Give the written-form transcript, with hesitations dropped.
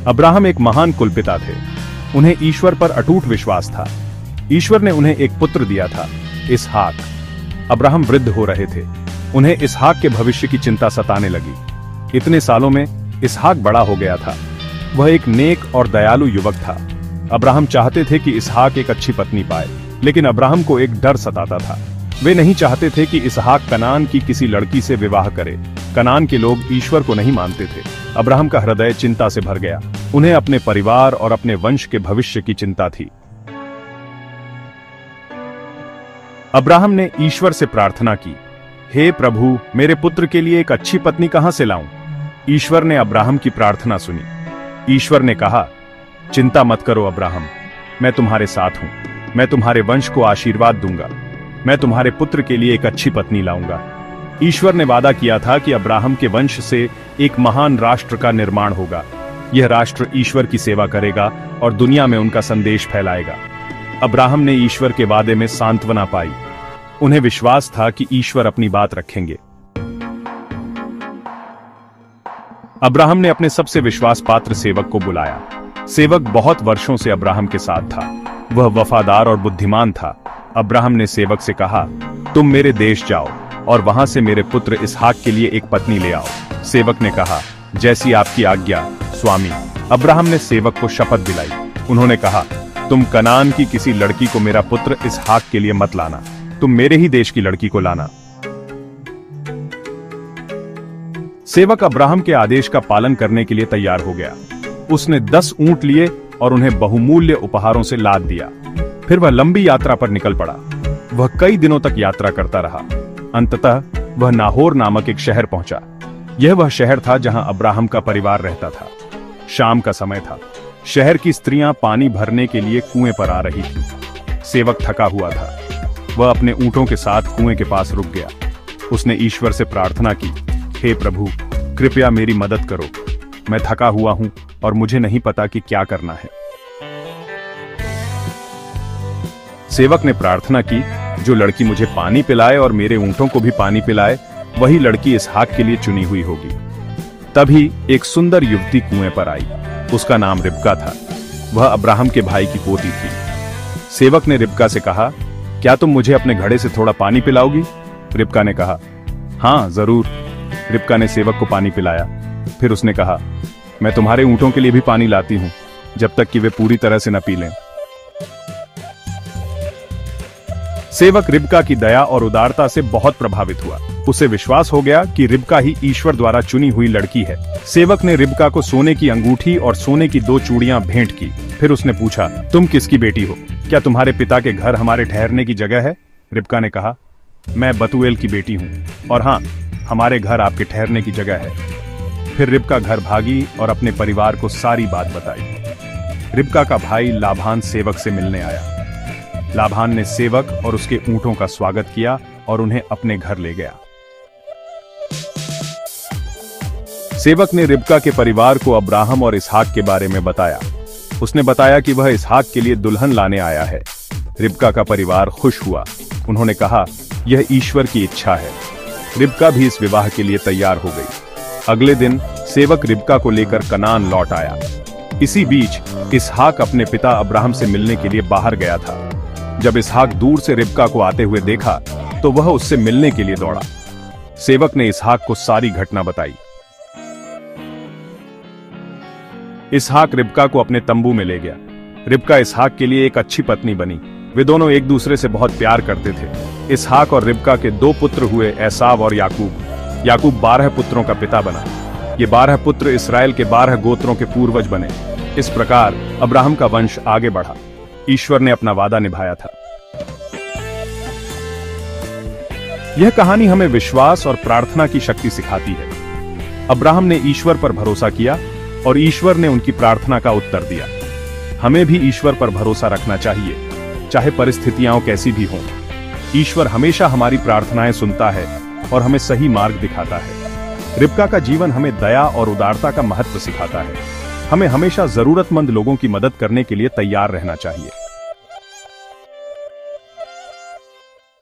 Abraham एक महान कुलपिता थे। उन्हें ईश्वर पर अटूट विश्वास था। ईश्वर ने उन्हें एक पुत्र दिया था, इसहाक। अब्राहम वृद्ध हो रहे थे। उन्हें इसहाक के भविष्य की चिंता सताने लगी। इतने सालों में इसहाक बड़ा हो गया था। वह एक नेक और दयालु युवक था। अब्राहम चाहते थे कि इसहाक एक अच्छी पत्नी पाए, लेकिन अब्राहम को एक डर सताता था। वे नहीं चाहते थे कि इसहाक कनान की किसी लड़की से विवाह करे। कनान के लोग ईश्वर को नहीं मानते थे। अब्राहम का हृदय चिंता से भर गया। उन्हें अपने परिवार और अपने वंश के भविष्य की चिंता थी। अब्राहम ने ईश्वर से प्रार्थना की, हे प्रभु, मेरे पुत्र के लिए एक अच्छी पत्नी कहां से लाऊं? ईश्वर ने अब्राहम की प्रार्थना सुनी। ईश्वर ने कहा, चिंता मत करो अब्राहम, मैं तुम्हारे साथ हूं। मैं तुम्हारे वंश को आशीर्वाद दूंगा। मैं तुम्हारे पुत्र के लिए एक अच्छी पत्नी लाऊंगा। ईश्वर ने वादा किया था कि अब्राहम के वंश से एक महान राष्ट्र का निर्माण होगा। यह राष्ट्र ईश्वर की सेवा करेगा और दुनिया में उनका संदेश फैलाएगा। अब्राहम ने ईश्वर के वादे में सांत्वना पाई। उन्हें विश्वास था कि ईश्वर अपनी बात रखेंगे। अब्राहम ने अपने सबसे विश्वास पात्र सेवक को बुलाया। सेवक बहुत वर्षों से अब्राहम के साथ था। वह वफादार और बुद्धिमान था। अब्राहम ने सेवक से कहा, तुम मेरे देश जाओ और वहां से मेरे पुत्र इसहाक के लिए एक पत्नी ले आओ। सेवक ने कहा, जैसी आपकी आज्ञा स्वामी। अब्राहम ने सेवक को शपथ दिलाई। उन्होंने कहा, तुम कनान की किसी लड़की को मेरा पुत्र इसहाक के लिए मत लाना। तुम मेरे ही देश की लड़की को लाना। सेवक अब्राहम के आदेश का पालन करने के लिए तैयार हो गया। उसने 10 ऊंट लिए और उन्हें बहुमूल्य उपहारों से लाद दिया। फिर वह लंबी यात्रा पर निकल पड़ा। वह कई दिनों तक यात्रा करता रहा। अंततः वह नाहोर नामक एक शहर पहुंचा। यह वह शहर था जहां अब्राहम का परिवार रहता था। शाम का समय था। शहर की स्त्रियां पानी भरने के लिए कुएं पर आ रही थीं। सेवक थका हुआ था। वह अपने ऊंटों के साथ कुएं के पास रुक गया। उसने ईश्वर से प्रार्थना की, हे प्रभु, कृपया मेरी मदद करो। मैं थका हुआ हूं और मुझे नहीं पता कि क्या करना है। सेवक ने प्रार्थना की, जो लड़की मुझे पानी पिलाए और मेरे ऊंटों को भी पानी पिलाए, वही लड़की इसहाक के लिए चुनी हुई होगी। तभी एक सुंदर युवती कुएं पर आई। उसका नाम रिबका था। वह अब्राहम के भाई की पोती थी। सेवक ने रिबका से कहा, क्या तुम मुझे अपने घड़े से थोड़ा पानी पिलाओगी? रिबका ने कहा, हाँ जरूर। रिबका ने सेवक को पानी पिलाया। फिर उसने कहा, मैं तुम्हारे ऊंटों के लिए भी पानी लाती हूं, जब तक कि वे पूरी तरह से न पी लें। सेवक रिबका की दया और उदारता से बहुत प्रभावित हुआ। उसे विश्वास हो गया कि रिबका ही ईश्वर द्वारा चुनी हुई लड़की है। सेवक ने रिबका को सोने की अंगूठी और सोने की 2 चूड़ियां भेंट की। फिर उसने पूछा, तुम किसकी बेटी हो? क्या तुम्हारे पिता के घर हमारे ठहरने की जगह है? रिबका ने कहा, मैं बतूएल की बेटी हूं, और हाँ, हमारे घर आपके ठहरने की जगह है। फिर रिबका घर भागी और अपने परिवार को सारी बात बताई। रिबका का भाई लाभान सेवक से मिलने आया। लाभान ने सेवक और उसके ऊंटों का स्वागत किया और उन्हें अपने घर ले गया। सेवक ने रिबका के परिवार को अब्राहम और इसहाक के बारे में बताया। उसने बताया कि वह इसहाक के लिए दुल्हन लाने आया है। रिबका का परिवार खुश हुआ। उन्होंने कहा, यह ईश्वर की इच्छा है। रिबका भी इस विवाह के लिए तैयार हो गई। अगले दिन सेवक रिबका को लेकर कनान लौट आया। इसी बीच इसहाक अपने पिता अब्राहम से मिलने के लिए बाहर गया था। जब इसहाक दूर से रिबका को आते हुए देखा तो वह उससे मिलने के लिए दौड़ा। सेवक ने इसहाक को सारी घटना बताई। इसहाक रिबका को अपने तंबू में ले गया। रिबका इसहाक के लिए एक अच्छी पत्नी बनी। वे दोनों एक दूसरे से बहुत प्यार करते थे। इसहाक और रिबका के 2 पुत्र हुए, एसाव और याकूब। याकूब 12 पुत्रों का पिता बना। ये 12 पुत्र इसराइल के 12 गोत्रों के पूर्वज बने। इस प्रकार अब्राहम का वंश आगे बढ़ा। ईश्वर ने अपना वादा निभाया था। यह कहानी हमें विश्वास और प्रार्थना की शक्ति सिखाती है। अब्राहम ने ईश्वर पर भरोसा किया और ईश्वर ने उनकी प्रार्थना का उत्तर दिया। हमें भी ईश्वर पर भरोसा रखना चाहिए, चाहे परिस्थितियां कैसी भी हों। ईश्वर हमेशा हमारी प्रार्थनाएं सुनता है और हमें सही मार्ग दिखाता है। रिबका का जीवन हमें दया और उदारता का महत्व सिखाता है। हमें हमेशा जरूरतमंद लोगों की मदद करने के लिए तैयार रहना चाहिए।